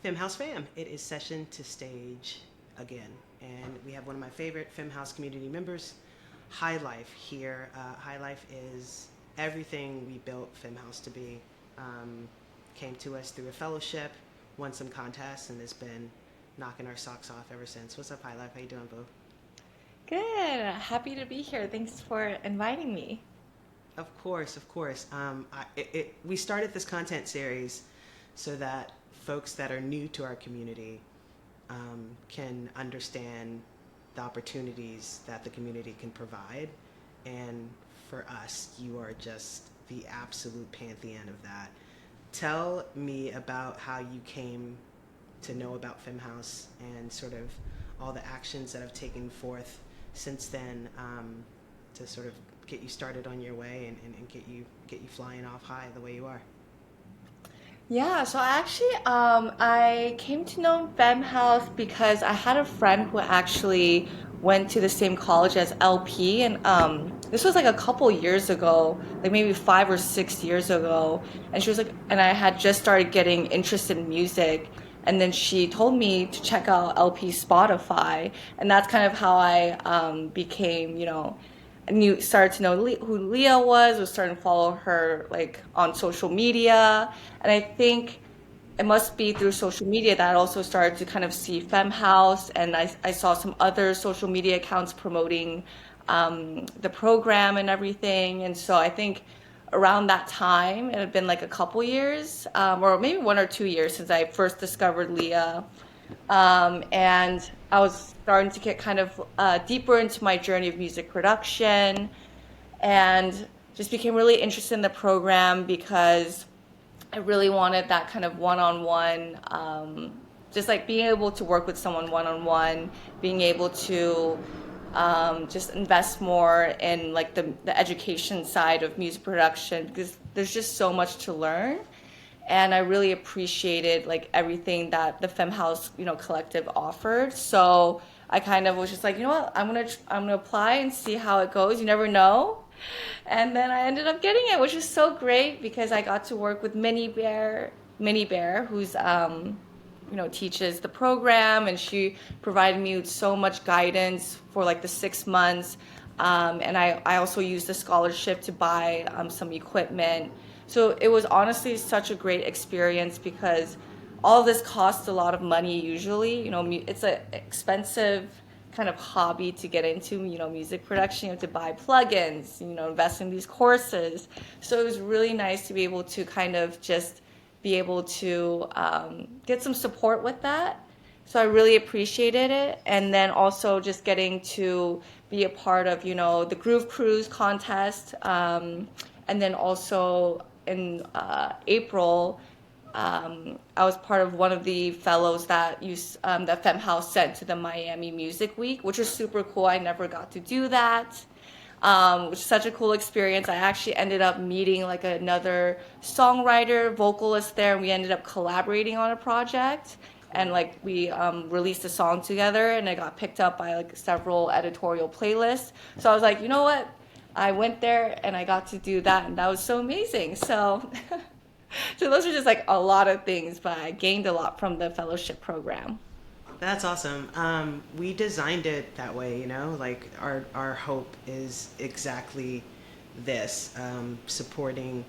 Femme House Fam. It is session to stage again. And we have one of my favorite Femme House community members, High Life, here. High Life is everything we built Femme House to be. Came to us through a fellowship, won some contests, and has been knocking our socks off ever since. What's up, High Life? How you doing, boo? Good. Happy to be here. Thanks for inviting me. Of course, of course. We started this content series so that folks that are new to our community can understand the opportunities that the community can provide. And for us, you are just the absolute pantheon of that. Tell me about how you came to know about Femme House and sort of all the actions that have taken forth since then to sort of get you started on your way and get you flying off high the way you are. Yeah, so I came to know Femme House because I had a friend who actually went to the same college as LP, and this was like a couple years ago, like maybe 5 or 6 years ago, and she was like, and I had just started getting interested in music, and then she told me to check out LP Spotify, and that's kind of how I became, started to know who Leah was starting to follow her like on social media. And I think it must be through social media that I also started to kind of see Femme House, and I saw some other social media accounts promoting the program and everything. And so I think around that time, it had been like a couple years, or maybe 1 or 2 years since I first discovered Leah. And I was starting to get kind of deeper into my journey of music production, and just became really interested in the program because I really wanted that kind of one-on-one, just like being able to work with someone one-on-one, being able to just invest more in like the education side of music production because there's just so much to learn. And I really appreciated like everything that the Femme House, collective offered. So I kind of was just like, you know what, I'm gonna apply and see how it goes. You never know. And then I ended up getting it, which is so great because I got to work with Minnie Bear, who's teaches the program, and she provided me with so much guidance for like the 6 months. And I also used the scholarship to buy some equipment. So it was honestly such a great experience because all of this costs a lot of money usually. It's an expensive kind of hobby to get into, music production. You have to buy plugins, invest in these courses. So it was really nice to be able to kind of just be able to get some support with that. So I really appreciated it. And then also just getting to be a part of, the Groove Cruise contest. And then also in April, I was part of one of the fellows that Femme House sent to the Miami Music Week, which was super cool. I never got to do that, which is such a cool experience. I actually ended up meeting like another songwriter, vocalist there, and we ended up collaborating on a project. And Cool. like we released a song together, and it got picked up by like several editorial playlists. So I was like, you know what? I went there and I got to do that, and that was so amazing. So so those are just like a lot of things, but I gained a lot from the fellowship program. That's awesome. We designed it that way, like our hope is exactly this, supporting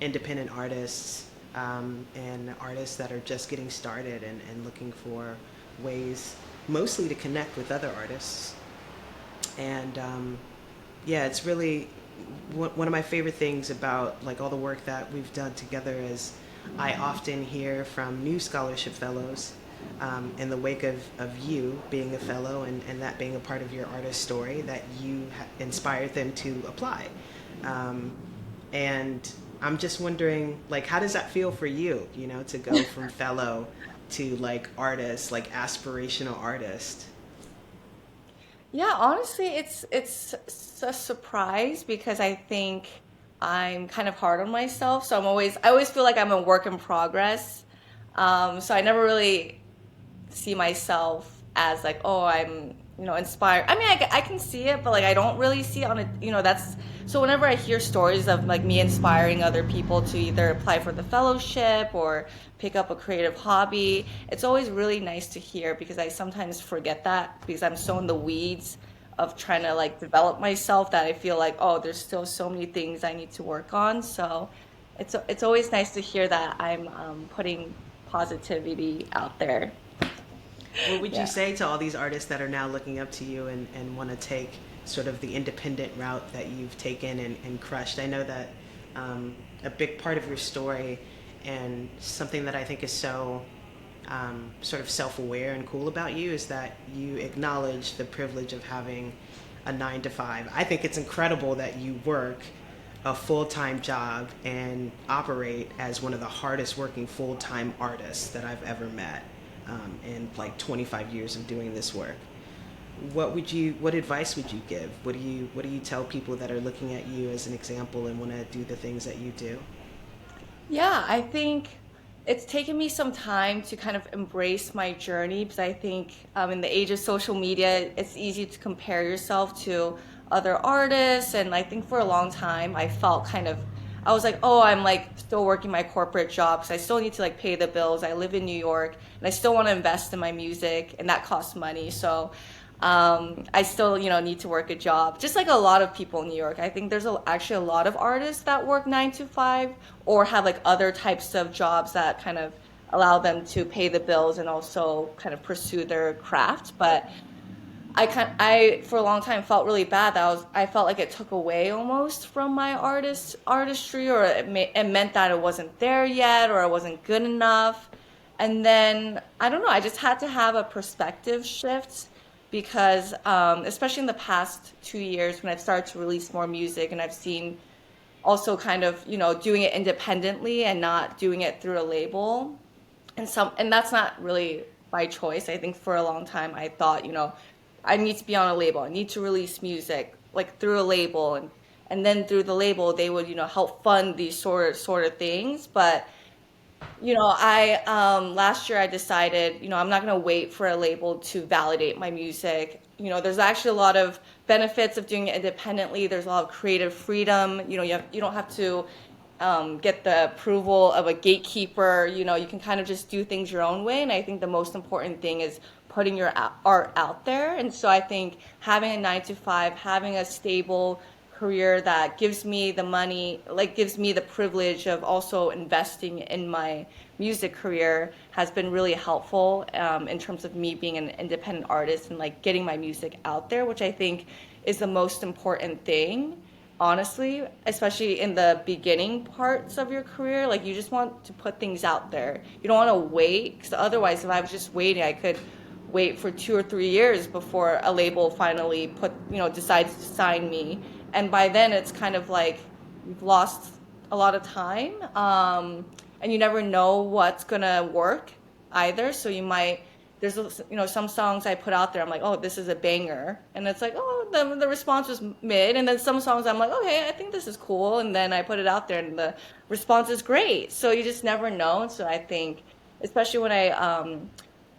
independent artists and artists that are just getting started and looking for ways mostly to connect with other artists. And yeah, it's really one of my favorite things about like all the work that we've done together is I often hear from new scholarship fellows in the wake of you being a fellow and that being a part of your artist story that you inspired them to apply. Um, and I'm just wondering, like, how does that feel for you, to go from fellow to like artist, like aspirational artist? Yeah, honestly, it's a surprise because I think I'm kind of hard on myself. So I always feel like I'm a work in progress. So I never really see myself as like, oh, I'm inspire. I mean, I can see it, but like I don't really see it on a, that's so whenever I hear stories of like me inspiring other people to either apply for the fellowship or pick up a creative hobby, it's always really nice to hear because I sometimes forget that because I'm so in the weeds of trying to like develop myself that I feel like, oh, there's still so many things I need to work on. So it's always nice to hear that I'm putting positivity out there. What would you Yeah. say to all these artists that are now looking up to you and want to take sort of the independent route that you've taken and crushed? I know that a big part of your story and something that I think is so sort of self aware and cool about you is that you acknowledge the privilege of having a 9 to 5. I think it's incredible that you work a full time job and operate as one of the hardest working full time artists that I've ever met in like 25 years of doing this work. What advice would you give? What do you tell people that are looking at you as an example and want to do the things that you do? Yeah, I think it's taken me some time to kind of embrace my journey because I think in the age of social media, it's easy to compare yourself to other artists. And I think for a long time, I was like, oh, I'm like still working my corporate job because I still need to like pay the bills. I live in New York and I still want to invest in my music and that costs money. So I still, need to work a job, just like a lot of people in New York. I think there's actually a lot of artists that work 9 to 5 or have like other types of jobs that kind of allow them to pay the bills and also kind of pursue their craft. But I for a long time felt really bad that I felt like it took away almost from my artistry, or it meant that it wasn't there yet or it wasn't good enough. And then I don't know, I just had to have a perspective shift because especially in the past 2 years when I've started to release more music and I've seen also kind of doing it independently and not doing it through a label, and that's not really by choice. I think for a long time I thought, I need to be on a label. I need to release music like through a label, and then through the label they would, help fund these sort of things. But I last year I decided, I'm not going to wait for a label to validate my music. There's actually a lot of benefits of doing it independently. There's a lot of creative freedom. You don't have to get the approval of a gatekeeper. You can kind of just do things your own way. And I think the most important thing is putting your art out there. And so I think having a 9 to 5, having a stable career that gives me the money, like gives me the privilege of also investing in my music career has been really helpful in terms of me being an independent artist and like getting my music out there, which I think is the most important thing, honestly, especially in the beginning parts of your career. Like you just want to put things out there. You don't want to wait because otherwise, if I was just waiting, I could wait for 2 or 3 years before a label finally decides to sign me, and by then it's kind of like you've lost a lot of time, and you never know what's gonna work either. So there's some songs I put out there, I'm like, oh, this is a banger, and it's like, oh, the response was mid, and then some songs I'm like, okay, I think this is cool, and then I put it out there and the response is great. So you just never know. So I think especially when I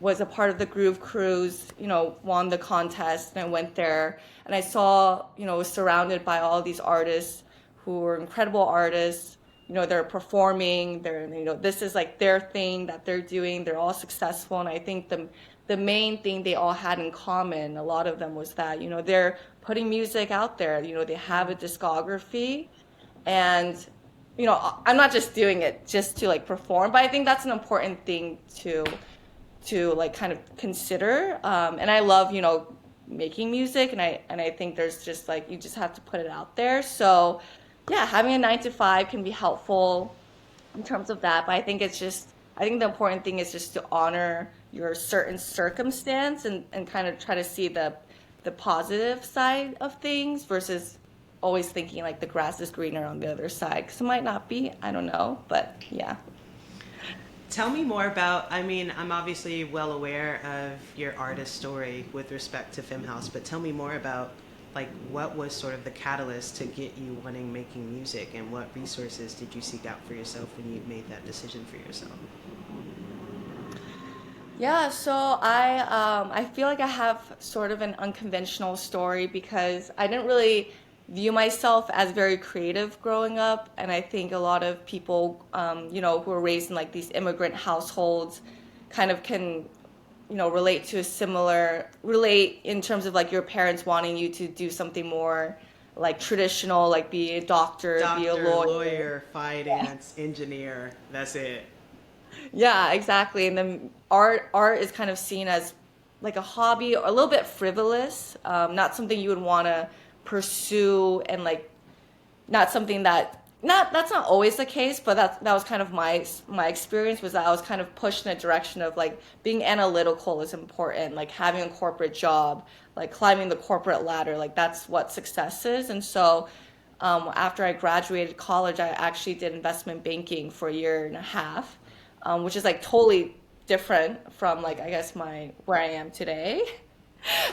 was a part of the Groove Cruise, won the contest, and I went there and I saw, was surrounded by all these artists who were incredible artists. They're performing, this is like their thing that they're doing. They're all successful. And I think the main thing they all had in common, a lot of them, was that, they're putting music out there. They have a discography, and I'm not just doing it just to like perform, but I think that's an important thing to like kind of consider. And I love, making music, and I think there's just like you just have to put it out there. So yeah, having a 9 to 5 can be helpful in terms of that. But I think the important thing is just to honor your certain circumstance, and kind of try to see the positive side of things versus always thinking like the grass is greener on the other side, because it might not be. I don't know, but yeah. Tell me more about, I mean, I'm obviously well aware of your artist story with respect to Femme House, but tell me more about like what was sort of the catalyst to get you wanting making music, and what resources did you seek out for yourself when you made that decision for yourself? Yeah, so I feel like I have sort of an unconventional story because I didn't really view myself as very creative growing up, and I think a lot of people who are raised in like these immigrant households kind of can relate to a similar relate in terms of like your parents wanting you to do something more like traditional, like be a doctor, be a Doctor, lawyer. lawyer, finance, engineer. That's it. Yeah, exactly. And then art is kind of seen as like a hobby, or a little bit frivolous, not something you would want to pursue, and like not something that not that's not always the case, but that was kind of my experience, was that I was kind of pushed in a direction of like being analytical is important, like having a corporate job, like climbing the corporate ladder, like that's what success is. And so after I graduated college, I actually did investment banking for a year and a half, which is like totally different from like I guess my where I am today.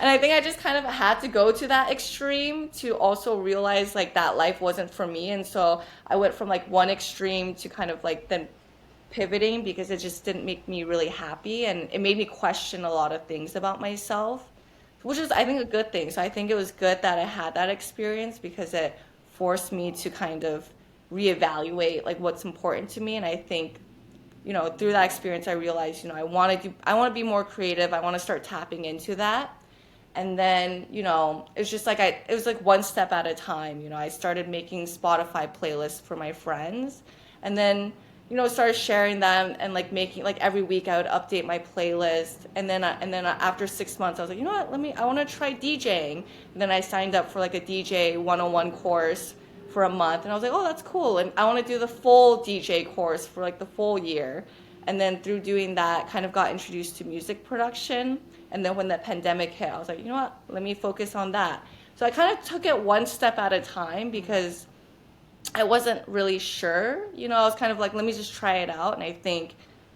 And I think I just kind of had to go to that extreme to also realize like that life wasn't for me. And so I went from like one extreme to kind of like then pivoting because it just didn't make me really happy, and it made me question a lot of things about myself, which is I think a good thing. So I think it was good that I had that experience because it forced me to kind of reevaluate like what's important to me. And I think through that experience I realized I want to be more creative. I want to start tapping into that. And then it's just like it was like one step at a time. I started making Spotify playlists for my friends, and then started sharing them, and like making like every week I would update my playlist. And then after 6 months I was like, you know what, I want to try DJing. And then I signed up for like a DJ 101 course for a month, and I was like, oh, that's cool, and I want to do the full DJ course for like the full year. And then through doing that, kind of got introduced to music production. And then when the pandemic hit, I was like, you know what, let me focus on that. So I kind of took it one step at a time because I wasn't really sure. I was kind of like, let me just try it out. And I think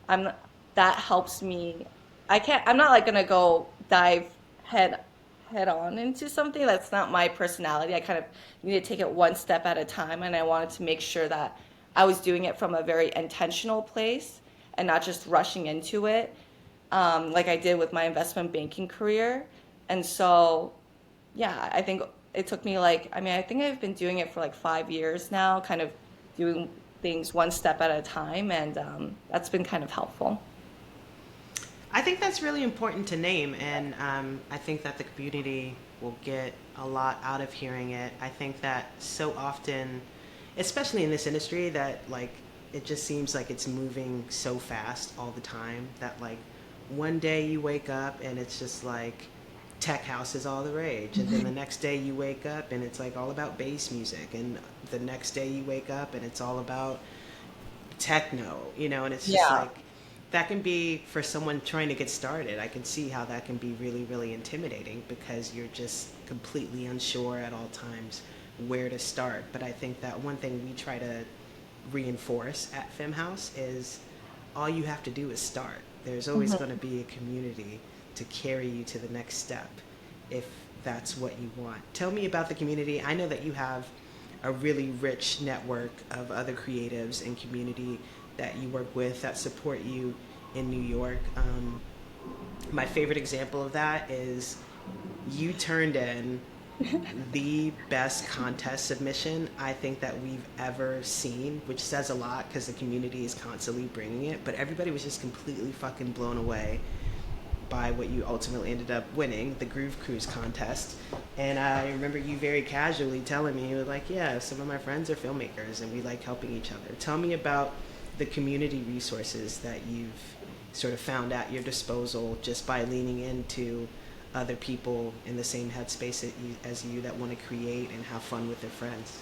I'm that helps me. I'm not like gonna go dive head on into something that's not my personality. I kind of need to take it one step at a time, and I wanted to make sure that I was doing it from a very intentional place and not just rushing into it, like I did with my investment banking career. And so, yeah, I think it took me like, I mean, I think I've been doing it for like 5 years now, kind of doing things one step at a time, and that's been kind of helpful. I think that's really important to name, and I think that the community will get a lot out of hearing it. I think that so often, especially in this industry, that like it just seems like it's moving so fast all the time that like one day you wake up and it's just like tech house is all the rage, and then the next day you wake up and it's like all about bass music, and the next day you wake up and it's all about techno, and it's just Yeah. like that can be for someone trying to get started. I can see how that can be really, really intimidating because you're just completely unsure at all times where to start. But I think that one thing we try to reinforce at Femme House is all you have to do is start. There's always going to be a community to carry you to the next step if that's what you want. Tell me about the community. I know that you have a really rich network of other creatives and community that you work with that support you in New York. My favorite example of that is you turned in the best contest submission I think that we've ever seen, which says a lot because the community is constantly bringing it. But everybody was just completely fucking blown away by what you ultimately ended up winning, the Groove Cruise contest. And I remember you very casually telling me, you were like, yeah, some of my friends are filmmakers and we like helping each other. Tell me about the community resources that you've sort of found at your disposal just by leaning into other people in the same headspace as you that want to create and have fun with their friends.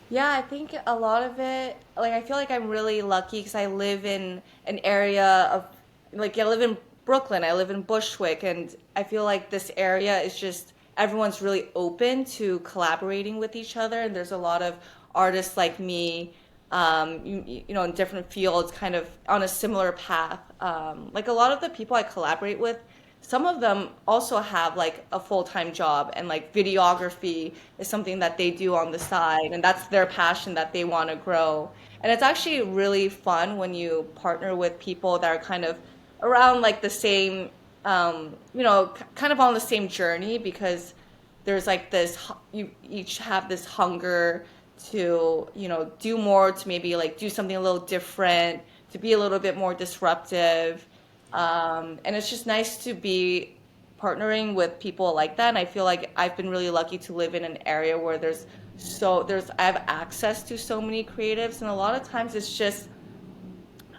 Yeah, I think a lot of it, like, I feel like I'm really lucky because I live in an area of, like, I live in Brooklyn, I live in Bushwick, and I feel like this area is just, everyone's really open to collaborating with each other. And there's a lot of artists like me, in different fields, kind of on a similar path. Like, a lot of the people I collaborate with, some of them also have like a full-time job, and like videography is something that they do on the side, and that's their passion that they want to grow. And it's actually really fun when you partner with people that are kind of around like the same, kind of on the same journey, because there's like you each have this hunger to, do more, to maybe like do something a little different, to be a little bit more disruptive. And it's just nice to be partnering with people like that. And I feel like I've been really lucky to live in an area where I have access to so many creatives, and a lot of times it's just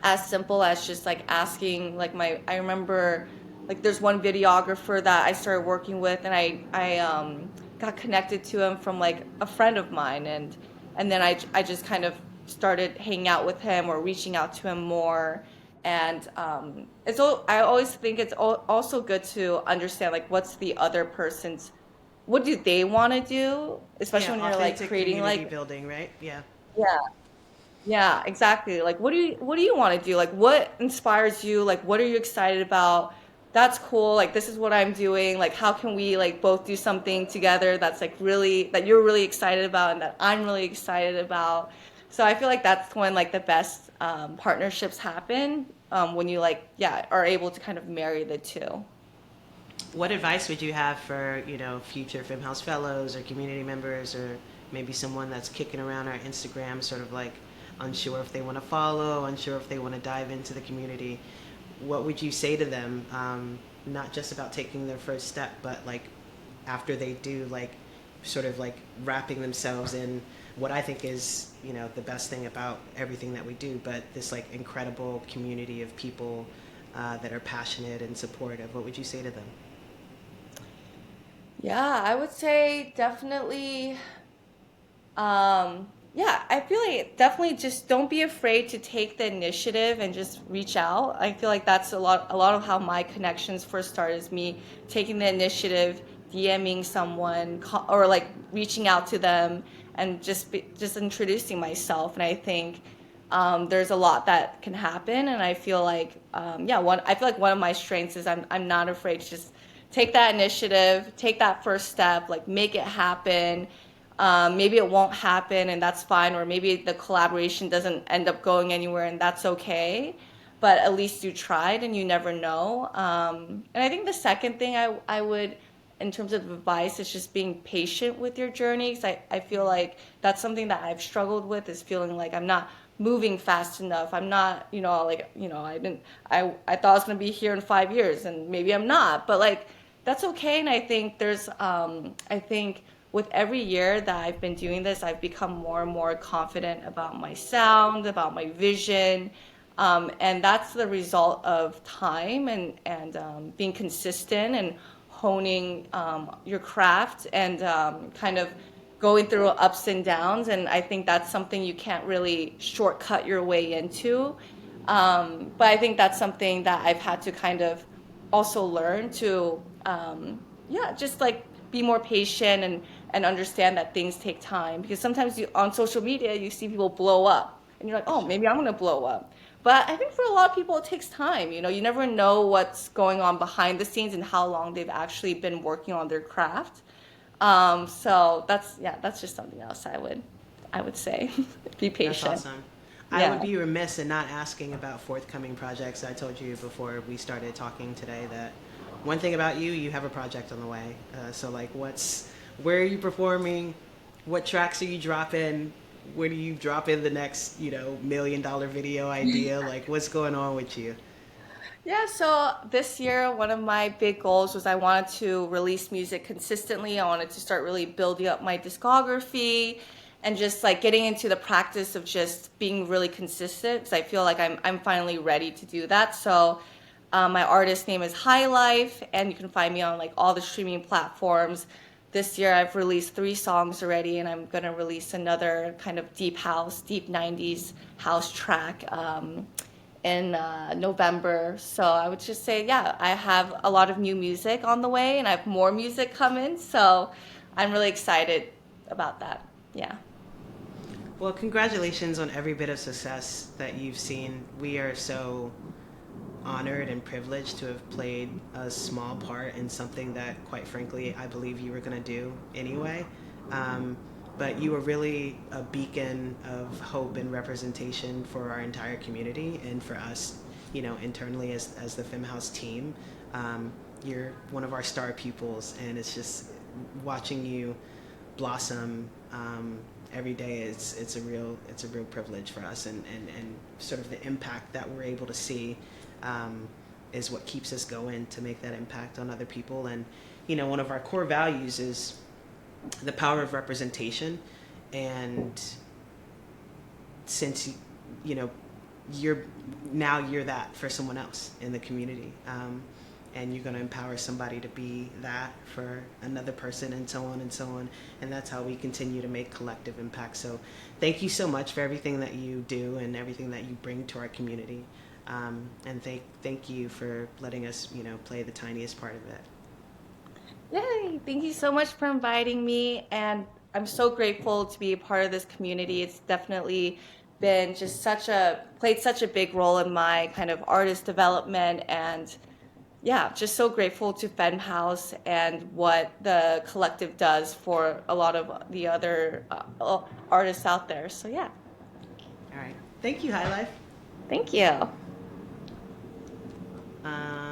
as simple as just like asking, like, I remember, like, there's one videographer that I started working with, and I got connected to him from like a friend of mine, and then I just kind of started hanging out with him or reaching out to him more. And I always think it's also good to understand like what's the other person's, what do they want to do, Yeah, especially when you're like authentic creating community like, building, right? Yeah. yeah. Yeah, exactly. Like, what do you want to do? Like, what inspires you? Like, what are you excited about? That's cool. Like, this is what I'm doing. Like, how can we like both do something together that's like really, that you're really excited about and that I'm really excited about. So I feel like that's when like the best partnerships happen, when you like, yeah, are able to kind of marry the two. What advice would you have for, future Femme House fellows or community members, or maybe someone that's kicking around our Instagram, sort of like unsure if they want to follow, unsure if they want to dive into the community? What would you say to them? Not just about taking their first step, but like after they do, like sort of like wrapping themselves in what I think is, the best thing about everything that we do, but this like incredible community of people that are passionate and supportive. What would you say to them? Yeah, I would say definitely. Yeah, I feel like definitely just don't be afraid to take the initiative and just reach out. I feel like that's a lot of how my connections first started, is me taking the initiative, DMing someone, or like reaching out to them and just introducing myself. And I think there's a lot that can happen, and I feel like I feel like one of my strengths is I'm not afraid to just take that initiative, take that first step, like make it happen. Maybe it won't happen, and that's fine, or maybe the collaboration doesn't end up going anywhere, and that's okay. But at least you tried, and you never know. And I think the second thing I would, in terms of advice, is just being patient with your journey. 'Cause I feel like that's something that I've struggled with, is feeling like I'm not moving fast enough. I'm not, like, I thought I was going to be here in 5 years, and maybe I'm not. But like, that's okay. And I think with every year that I've been doing this, I've become more and more confident about my sound, about my vision. And that's the result of time and being consistent and honing your craft, and kind of going through ups and downs. And I think that's something you can't really shortcut your way into. But I think that's something that I've had to kind of also learn to, yeah, just like be more patient and understand that things take time, because sometimes on social media you see people blow up and you're like, oh, Sure. maybe I'm gonna blow up. But I think for a lot of people it takes time. You never know what's going on behind the scenes and how long they've actually been working on their craft. So that's just something else I would say. Be That's patient. awesome. I would Yeah. be remiss in not asking about forthcoming projects. I told you before we started talking today that one thing about you, you have a project on the way. So, like, where are you performing? What tracks are you dropping? Where do you drop in the next, $1 million video idea? Like, what's going on with you? Yeah, so this year, one of my big goals was I wanted to release music consistently. I wanted to start really building up my discography and just like getting into the practice of just being really consistent, because I feel like I'm finally ready to do that. So my artist name is High Life, and you can find me on like all the streaming platforms. This year, I've released 3 songs already, and I'm gonna release another kind of deep house, deep '90s house track. In November. So I would just say, yeah, I have a lot of new music on the way, and I have more music coming. So I'm really excited about that. Yeah. Well, congratulations on every bit of success that you've seen. We are so honored and privileged to have played a small part in something that, quite frankly, I believe you were going to do anyway. Um, but you were really a beacon of hope and representation for our entire community and for us internally as the Femme House team. You're one of our star pupils, and it's just watching you blossom every day. It's a real privilege for us, and sort of the impact that we're able to see is what keeps us going to make that impact on other people. And one of our core values is the power of representation. And since you're that for someone else in the community, and you're going to empower somebody to be that for another person, and so on and so on. And that's how we continue to make collective impact. So thank you so much for everything that you do and everything that you bring to our community. And thank you for letting us play the tiniest part of it. Yay! Thank you so much for inviting me, and I'm so grateful to be a part of this community. It's definitely been just played such a big role in my kind of artist development, and yeah, just so grateful to Femme House and what the collective does for a lot of the other artists out there. So yeah, All right. Thank you, High Life. thank you. Um,